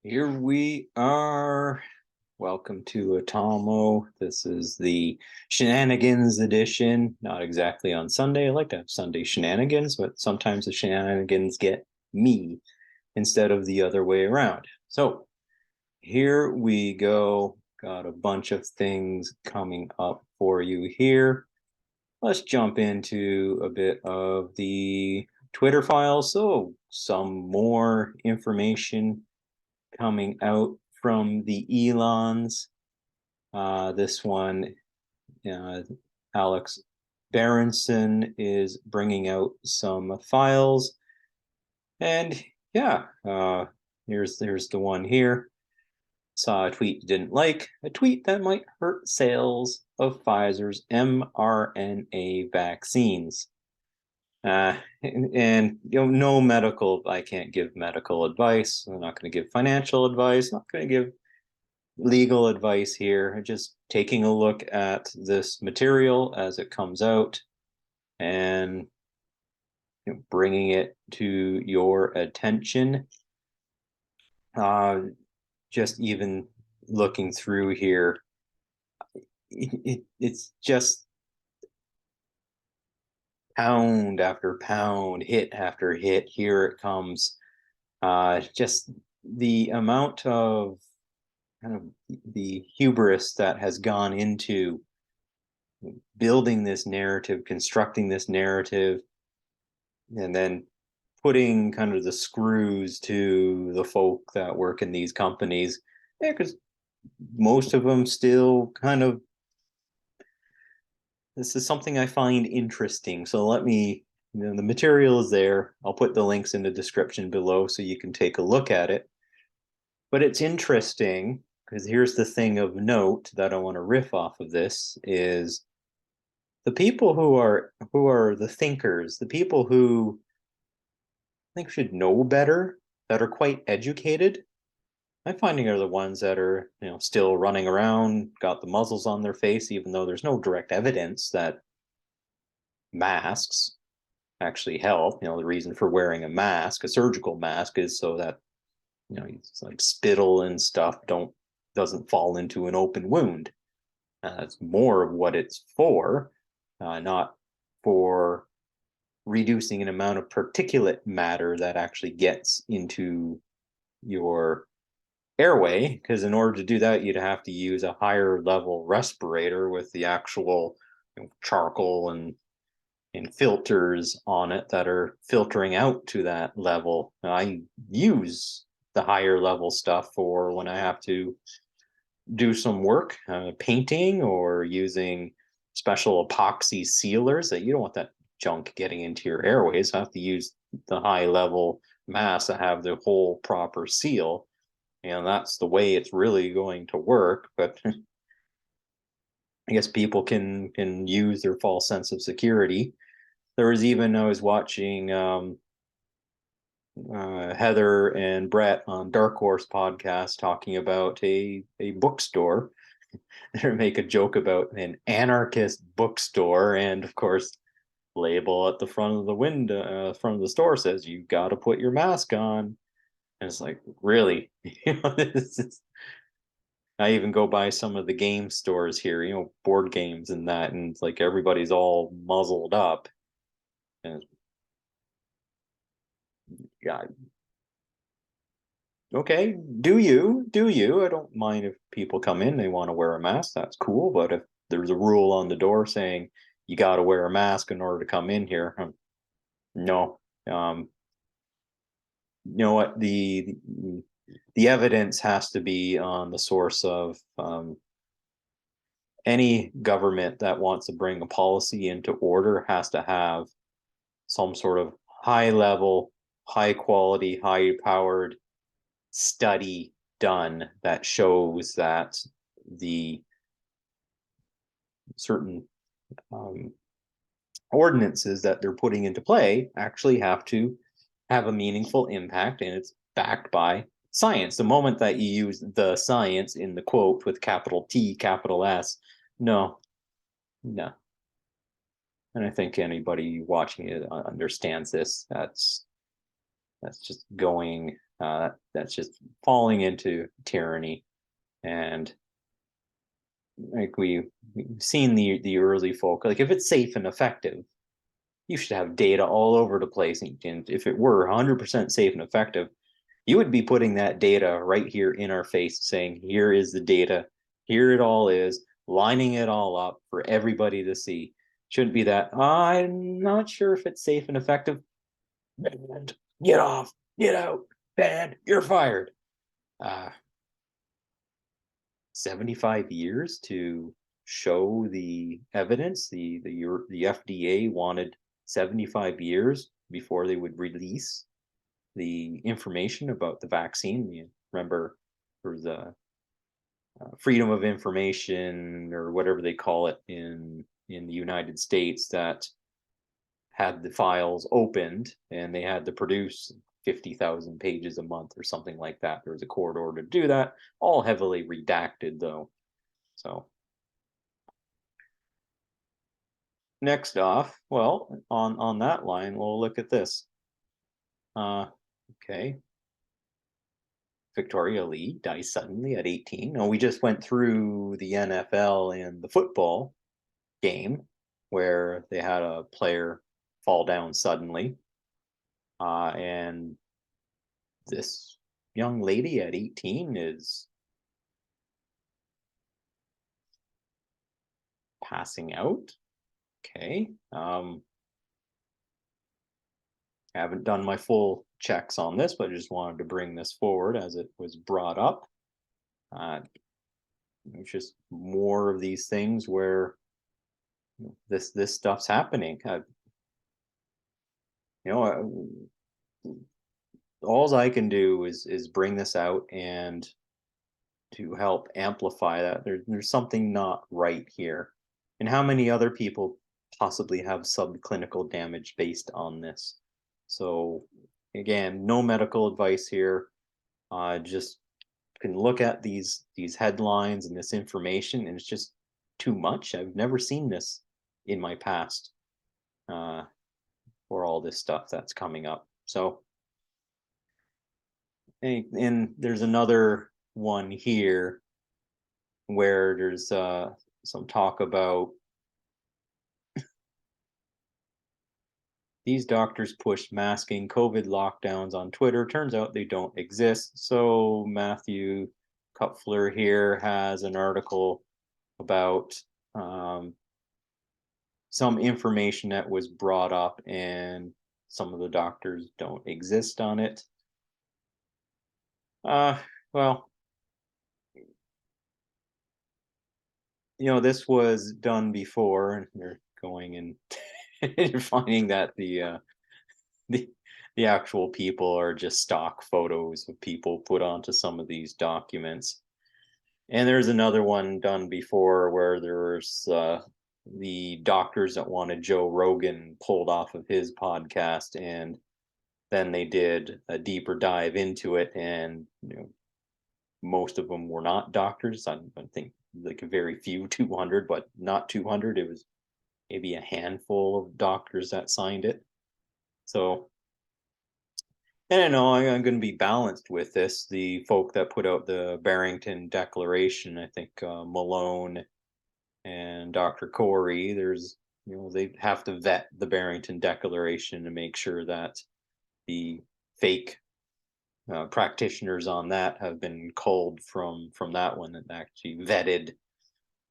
Here we are. Welcome to Atomo. This is the Shenanigans edition. Not exactly on Sunday. I like to have Sunday shenanigans, but sometimes the shenanigans get me instead of the other way around. So here we go. Got a bunch of things coming up for you here. Let's jump into a bit of the Twitter files. So some more information coming out from the Elons. This one, Alex Berenson is bringing out some files, and yeah, here's the one here. Saw a tweet you didn't like, a tweet that might hurt sales of Pfizer's mRNA vaccines. And no medical, I can't give medical advice. I'm not going to give financial advice, not going to give legal advice here. Just taking a look at this material as it comes out and bringing it to your attention. Just even looking through here, it's just pound after pound, hit after hit. Here it comes. Just the amount of kind of the hubris that has gone into building this narrative, constructing this narrative, and then putting kind of the screws to the folk that work in these companies. Yeah, because most of them still kind of, this is something I find interesting. So let me, the material is there. I'll put the links in the description below so you can take a look at it. But it's interesting because here's the thing of note that I want to riff off of this is the people who are the thinkers, the people who I think should know better, that are quite educated. I'm finding are the ones that are, still running around, got the muzzles on their face, even though there's no direct evidence that masks actually help. The reason for wearing a mask, a surgical mask, is so that it's like spittle and stuff doesn't fall into an open wound. That's more of what it's for, not for reducing an amount of particulate matter that actually gets into your airway, because in order to do that, you'd have to use a higher level respirator with the actual charcoal and filters on it that are filtering out to that level. I use the higher level stuff for when I have to do some work, painting or using special epoxy sealers that you don't want that junk getting into your airways. I have to use the high level masks that have the whole proper seal. And that's the way it's really going to work. But I guess people can use their false sense of security. There was even, I was watching Heather and Brett on Dark Horse podcast talking about a bookstore. They make a joke about an anarchist bookstore, and of course, label at the front of the window, front of the store says you got to put your mask on. And it's like, really? This is, I even go by some of the game stores here, board games and that, and it's like everybody's all muzzled up. And yeah, okay, do you? I don't mind if people come in, they want to wear a mask, that's cool. But if there's a rule on the door saying you got to wear a mask in order to come in here, no. You know what, the evidence has to be on the source of any government that wants to bring a policy into order has to have some sort of high level, high quality, high powered study done that shows that the certain ordinances that they're putting into play actually have to have a meaningful impact, and it's backed by science. The moment that you use the science in the quote with capital T, capital S, no. And I think anybody watching it understands this. That's just going. That's just falling into tyranny, and like we've seen the early folk. Like if it's safe and effective, you should have data all over the place. And if it were 100% safe and effective, you would be putting that data right here in our face, saying, here is the data, here it all is, lining it all up for everybody to see. Shouldn't be that, I'm not sure if it's safe and effective. Banned. Get off, get out, banned, you're fired. 75 years to show the evidence. The FDA wanted 75 years before they would release the information about the vaccine. You remember there was a freedom of information or whatever they call it in the United States that had the files opened and they had to produce 50,000 pages a month or something like that. There was a court order to do that, all heavily redacted though. So next off, well, on that line, we'll look at this. Okay. Victoria Lee dies suddenly at 18. Now, we just went through the NFL and the football game where they had a player fall down suddenly. And this young lady at 18 is passing out. Okay. I haven't done my full checks on this, but I just wanted to bring this forward as it was brought up. It's just more of these things where this stuff's happening. All I can do is bring this out and to help amplify that there's something not right here. And how many other people possibly have subclinical damage based on this? So again, no medical advice here. Just can look at these headlines and this information, and it's just too much. I've never seen this in my past for all this stuff that's coming up. So, and there's another one here where there's some talk about these doctors pushed masking COVID lockdowns on Twitter. Turns out they don't exist. So Matthew Kupfler here has an article about some information that was brought up and some of the doctors don't exist on it. Well, this was done before, and they're going and you're finding that the actual people are just stock photos of people put onto some of these documents. And there's another one done before where there's the doctors that wanted Joe Rogan pulled off of his podcast, and then they did a deeper dive into it, and most of them were not doctors. I think like a very few, 200, but not 200. It was maybe a handful of doctors that signed it. So, and I know I'm going to be balanced with this. The folk that put out the Barrington Declaration, I think Malone and Dr. Corey, they have to vet the Barrington Declaration to make sure that the fake practitioners on that have been culled from that one and actually vetted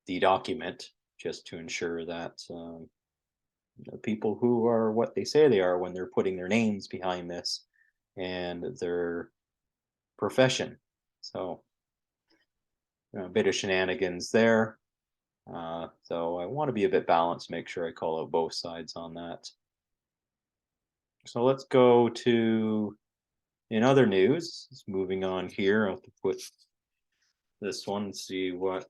the document, just to ensure that people who are what they say they are when they're putting their names behind this and their profession. So a bit of shenanigans there. So I want to be a bit balanced, make sure I call out both sides on that. So let's go to, in other news, moving on here, I'll have to put this one, see what.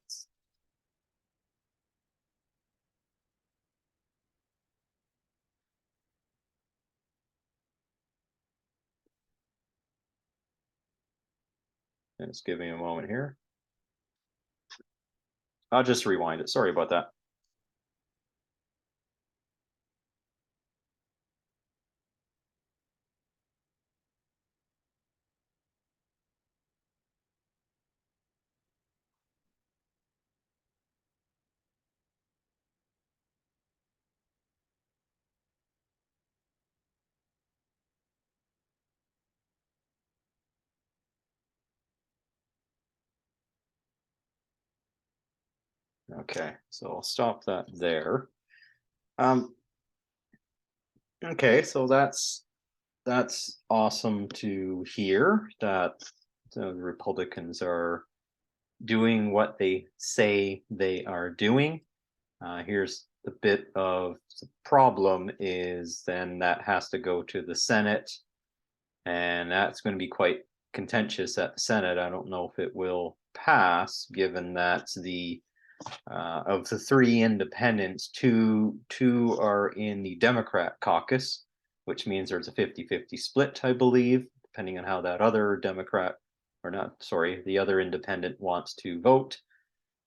Just give me a moment here. I'll just rewind it. Sorry about that. Okay, so I'll stop that there. Um, okay, so that's awesome to hear that the Republicans are doing what they say they are doing. Here's the bit of the problem is then that has to go to the Senate, and that's going to be quite contentious at the Senate. I don't know if it will pass, given that the of the three independents, two are in the Democrat caucus, which means there's a 50-50 split, I believe, depending on how that other Democrat, or not, sorry, the other independent wants to vote.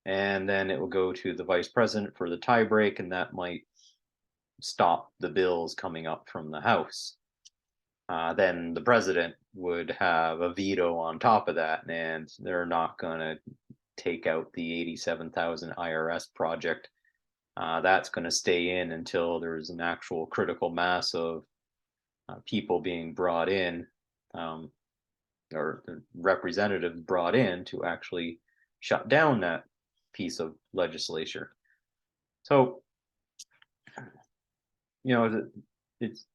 And then it will go to the vice president for the tiebreak, and that might stop the bills coming up from the House. Then the president would have a veto on top of that, and they're not going to take out the 87,000 IRS project. That's going to stay in until there's an actual critical mass of people being brought in, or the representatives brought in to actually shut down that piece of legislature. So, it's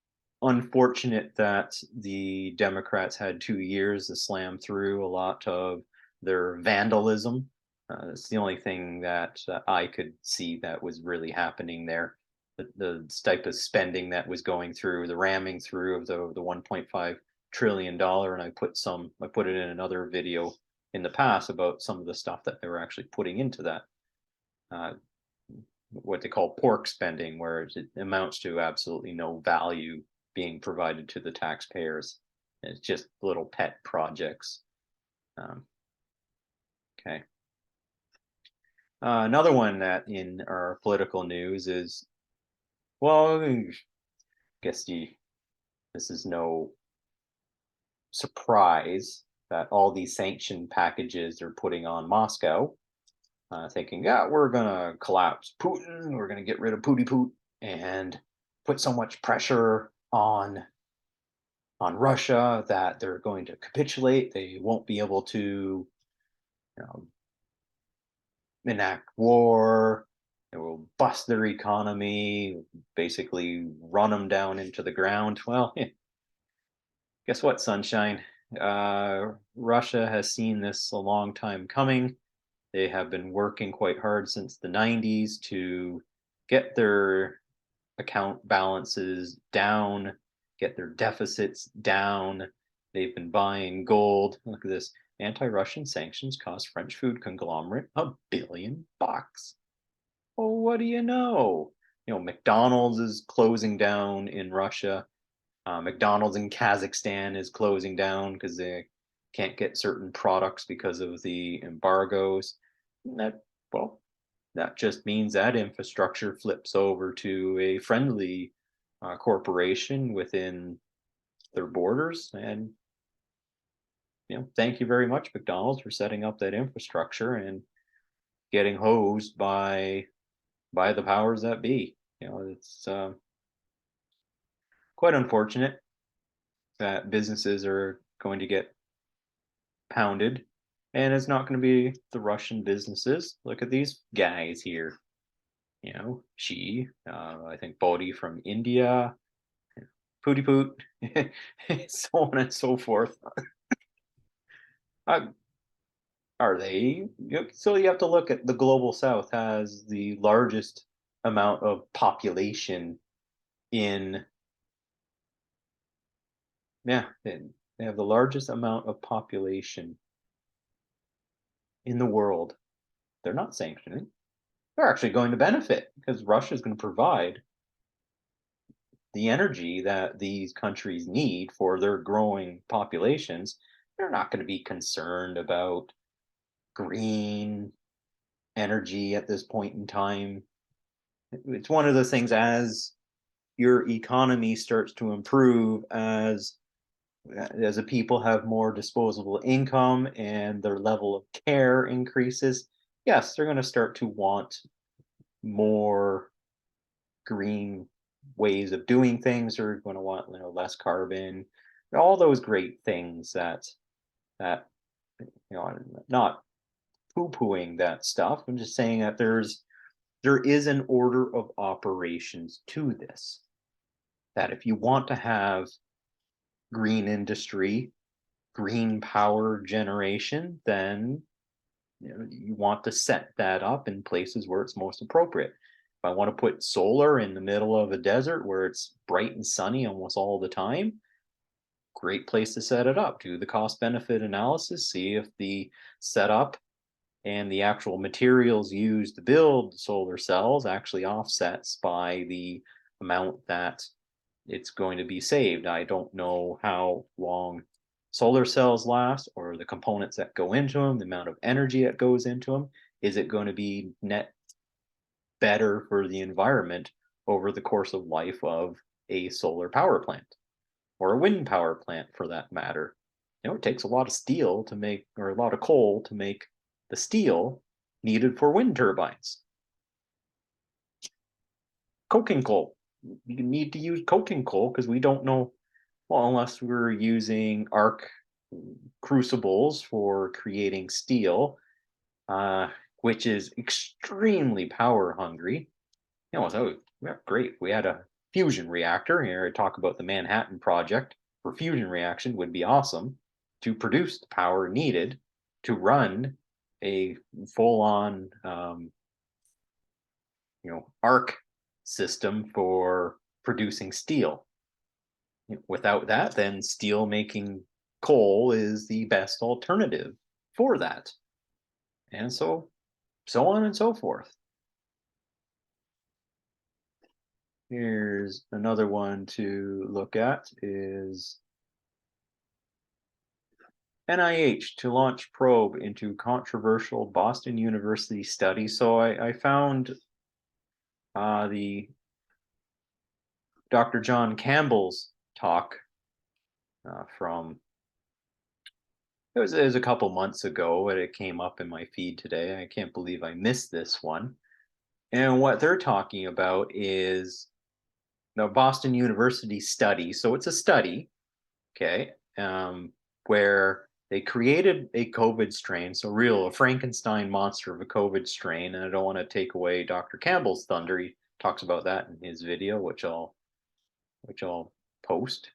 unfortunate that the Democrats had 2 years to slam through a lot of their vandalism. It's the only thing that I could see that was really happening there. The type of spending that was going through, the ramming through of the $1.5 trillion, and I put it in another video in the past about some of the stuff that they were actually putting into that. What they call pork spending, where it amounts to absolutely no value being provided to the taxpayers. It's just little pet projects. Okay. Another one that in our political news is, well, I guess this is no surprise that all these sanction packages are putting on Moscow, thinking, yeah, we're going to collapse Putin, we're going to get rid of Pooty Poot, and put so much pressure on Russia that they're going to capitulate. They won't be able to, enact war. It will bust their economy, basically run them down into the ground. Well, guess what, sunshine? Russia has seen this a long time coming. They have been working quite hard since the 90s to get their account balances down, get their deficits down. They've been buying gold. Look at this. Anti-Russian sanctions cost French food conglomerate $1 billion. Oh, what do you know? McDonald's is closing down in Russia. McDonald's in Kazakhstan is closing down because they can't get certain products because of the embargoes. That just means that infrastructure flips over to a friendly corporation within their borders. And thank you very much, McDonald's, for setting up that infrastructure and getting hosed by the powers that be. It's quite unfortunate that businesses are going to get pounded, and it's not going to be the Russian businesses. Look at these guys here. I think Bodhi from India, Pooty Poot, so on and so forth. Are they? So you have to look at the global South has the largest amount of population in, yeah, they have the largest amount of population in the world. They're not sanctioning. They're actually going to benefit because Russia is going to provide the energy that these countries need for their growing populations. They're not going to be concerned about green energy at this point in time. It's one of those things, as your economy starts to improve, as the people have more disposable income and their level of care increases, yes, they're going to start to want more green ways of doing things. They're going to want less carbon, all those great things that I'm not poo-pooing that stuff. I'm just saying that there's there is an order of operations to this. That if you want to have green industry, green power generation, then you want to set that up in places where it's most appropriate. If I want to put solar in the middle of a desert where it's bright and sunny almost all the time, great place to set it up. Do the cost benefit analysis, see if the setup and the actual materials used to build solar cells actually offsets by the amount that it's going to be saved. I don't know how long solar cells last or the components that go into them, the amount of energy that goes into them. Is it going to be net better for the environment over the course of life of a solar power plant or a wind power plant for that matter? It takes a lot of steel to make, or a lot of coal to make the steel needed for wind turbines. Coking coal. You need to use coking coal because we don't know, well, unless we're using arc crucibles for creating steel, which is extremely power hungry. So great. We had a fusion reactor here. I talk about the Manhattan Project for fusion reaction would be awesome to produce the power needed to run a full-on, arc system for producing steel. Without that, then steel making coal is the best alternative for that. And so on and so forth. Here's another one to look at is NIH to launch probe into controversial Boston University study. So I found the Dr. John Campbell's talk from, it was a couple months ago, but it came up in my feed today. I can't believe I missed this one. And what they're talking about is the Boston University study. So it's a study, okay, where they created a COVID strain, so a Frankenstein monster of a COVID strain. And I don't want to take away Dr. Campbell's thunder. He talks about that in his video, which I'll post.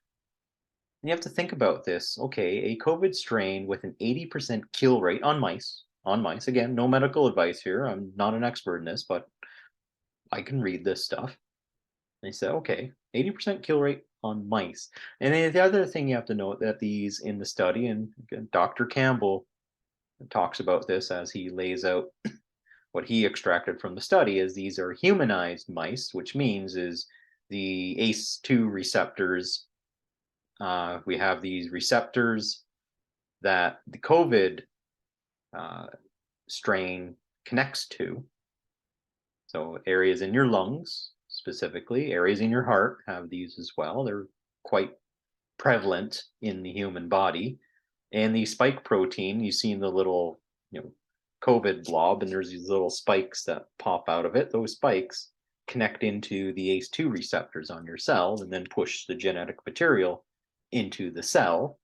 And you have to think about this. Okay, a COVID strain with an 80% kill rate on mice. Again, no medical advice here. I'm not an expert in this, but I can read this stuff. They said, okay, 80% kill rate on mice. And then the other thing you have to note that these in the study, and again, Dr. Campbell talks about this as he lays out what he extracted from the study, is these are humanized mice, which means is the ACE2 receptors. We have these receptors that the COVID strain connects to. So areas in your lungs, specifically, areas in your heart have these as well. They're quite prevalent in the human body. And the spike protein, you've seen the little, COVID blob, and there's these little spikes that pop out of it. Those spikes connect into the ACE2 receptors on your cells and then push the genetic material into the cell.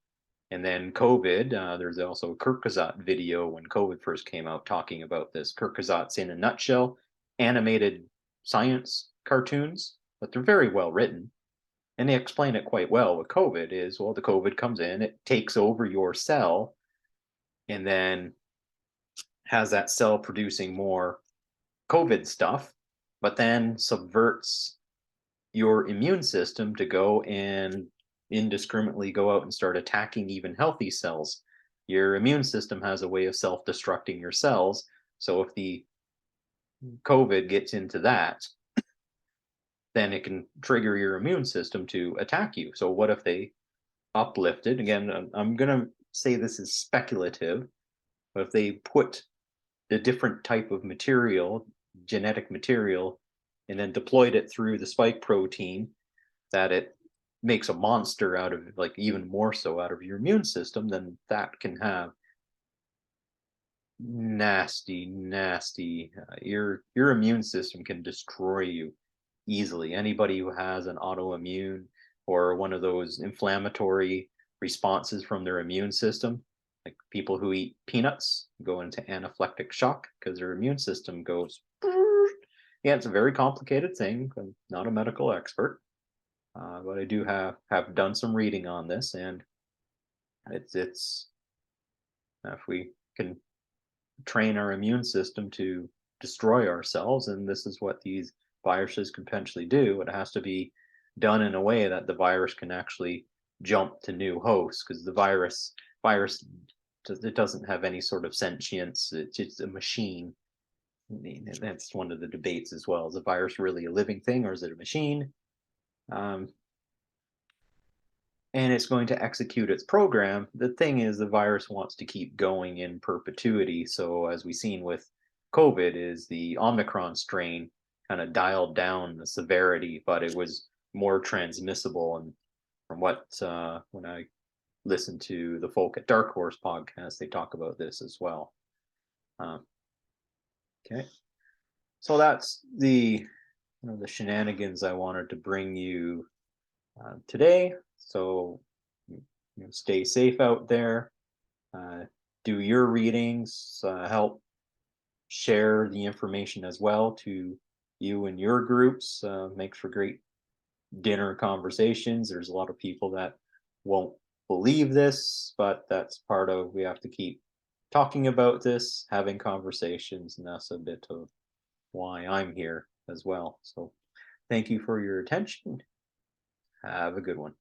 And then COVID, there's also a Kurkazat video when COVID first came out talking about this. Kurkazat's in a nutshell, animated science cartoons, but they're very well written. And they explain it quite well. With COVID is, well, the COVID comes in, it takes over your cell, and then has that cell producing more COVID stuff, but then subverts your immune system to go and indiscriminately go out and start attacking even healthy cells. Your immune system has a way of self-destructing your cells. So if the COVID gets into that, then it can trigger your immune system to attack you. So what if they uplifted, again, I'm going to say this is speculative, but if they put the different type of material, genetic material, and then deployed it through the spike protein, that it makes a monster out of, like, even more so out of your immune system, then that can have nasty your immune system can destroy you easily. Anybody who has an autoimmune or one of those inflammatory responses from their immune system, like people who eat peanuts, go into anaphylactic shock because their immune system goes Yeah, it's a very complicated thing. I'm not a medical expert, but I do have done some reading on this, and it's if we can train our immune system to destroy ourselves, and this is what these viruses can potentially do. It has to be done in a way that the virus can actually jump to new hosts, because the virus it doesn't have any sort of sentience. It's just a machine. I mean, and that's one of the debates as well. Is a virus really a living thing, or is it a machine? Um, and it's going to execute its program. The thing is, the virus wants to keep going in perpetuity. So, as we've seen with COVID, is the Omicron strain kind of dialed down the severity, but it was more transmissible. And from what when I listen to the folk at Dark Horse podcast, they talk about this as well. Uh, okay, so that's the shenanigans I wanted to bring you today. So stay safe out there. Uh, do your readings. Help share the information as well to you and your groups. Makes for great dinner conversations. There's a lot of people that won't believe this, but that's part of we have to keep talking about this, having conversations, and that's a bit of why I'm here as well. So thank you for your attention. Have a good one.